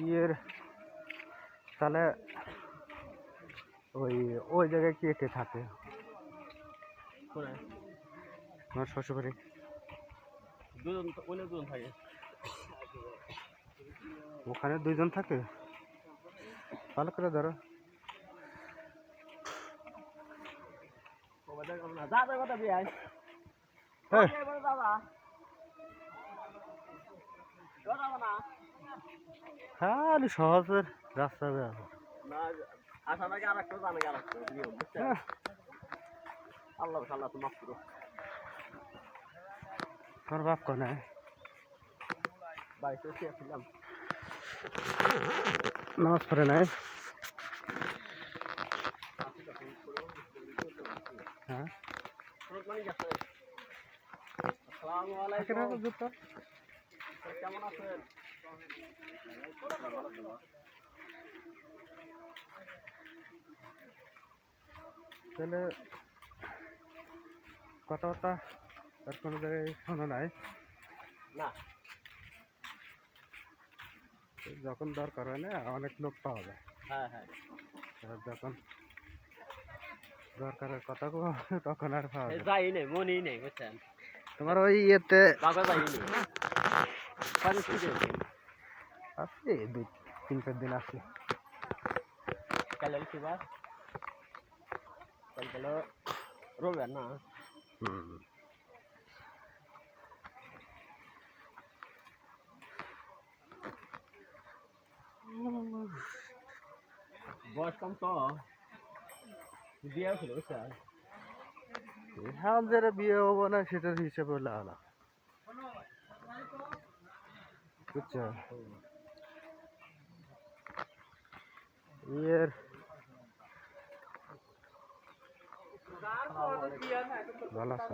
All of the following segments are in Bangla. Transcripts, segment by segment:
ইয়ের তাহলে ওই ওই জায়গায় কে কে থাকে? আমার শ্বশুরবাড়ি দুজন থাকে। ওখানে 2জন থাকে। ভালো করে ধরো। খালি সহজের রাস্তা তোমার বাপ কনে নামাজ পড়ে নাই? হ্যাঁ কেমন আছেন? তাহলে কথাবার্তা আর কোনো জায়গায় শোনো নাই? না, যখন দরকার হয় না অনেক লোক পাওয়া যায়। হ্যাঁ হ্যাঁ, আর যখন দরকারের কথা তখন আর পাওয়া যায় যাই নেই, মনেই নেই, বুঝছেন? তোমার ওই ইয়েতে বাবা যাই নেই। আছে 2-3-4 দিন আছে। কাল কি বার? কাল হলো রবিবার না? বয়স কম তো বিয়ে ছিল, বুঝছেন? হ্যাঁ যারা বিয়ে হবো না সেটার হিসেবে হলে আলাদা, বুঝছো? ইয়ের ভালো আছে?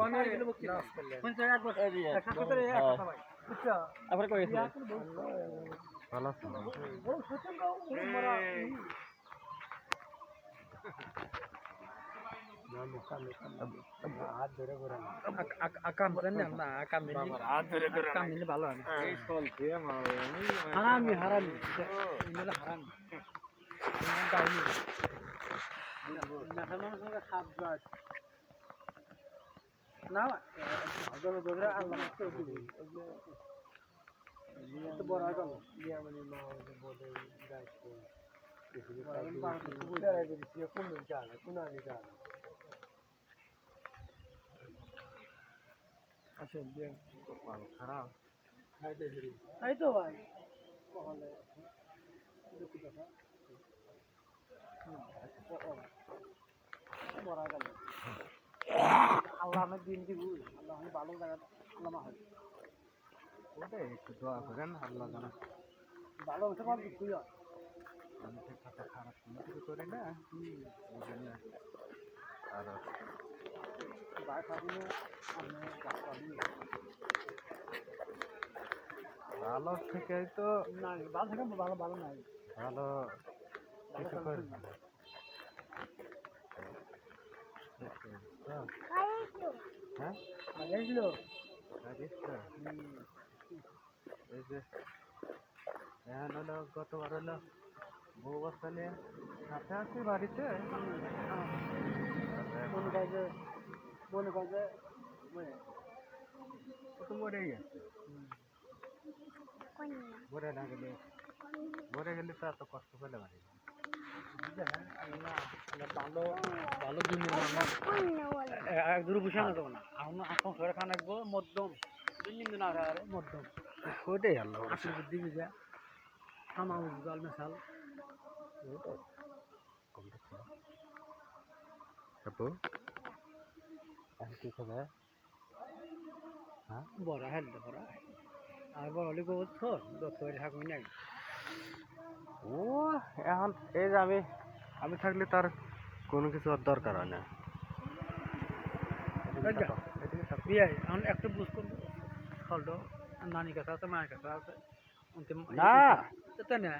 ভালো আছে? আকাম জানেন না, আকাম নিলে ভালো হয় না। হারামি হারামি নিলে হারামি ডাইনি মেথার মানুষের খাপ গাছ না আল্লাহ বড় গেল মানে মা বলে খারাপ এই তো ভাই আল্লাহ আমার দিন দিব, আল্লাহ আমি ভালো জায়গা আল্লাহ হয় ওটাই একটু দোয়া করেন, আল্লাহ জানা। ভালো হতে পারবি তুই আমি ঠিক কথা খারাপ কোনো কিছু করি না, ওই জন্য আর ভাই থাকলে আমি ভালো থেকে তো না ভালো থাকে ভালো ভালো নাই ভালো কিছু করি না। হ্যাঁ লাগাইছিল এই যে এখন হলো গতবার হলো বউ বাচ্চা নিয়ে সাথে আছি বাড়িতে, মনে কাজে ও তো মরে গেছে। মরে গেলে তো এত কষ্ট পেলে বাড়ি ভালো ভালো দিন দূরে বসে না যাবো না এখন ঘরে খান রাখবো মধ্যম 2 দিন আগে আরে মধ্যম ওইটাই আল্লাহ আসল বুদ্ধি বুঝা থামা জল মেশাল কি খবর? হ্যাঁ বড় হেলতে বড় আর বড় হলে গোবর দত্ত থাকুন নাই ও এখন এই যে আমি থাকলে তার কোনো কিছু আর দরকার হয় না। বিয়ে এখন একটু বুঝ করবো ফলটো নানি কাছে আছে মায়ের কাছে আছে না তাই না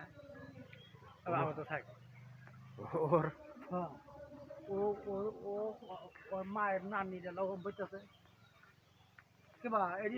আবার তো থাকে ওর হ্যাঁ ও ও ও ওর মায়ের নানি ও বইতেছে কিবা এই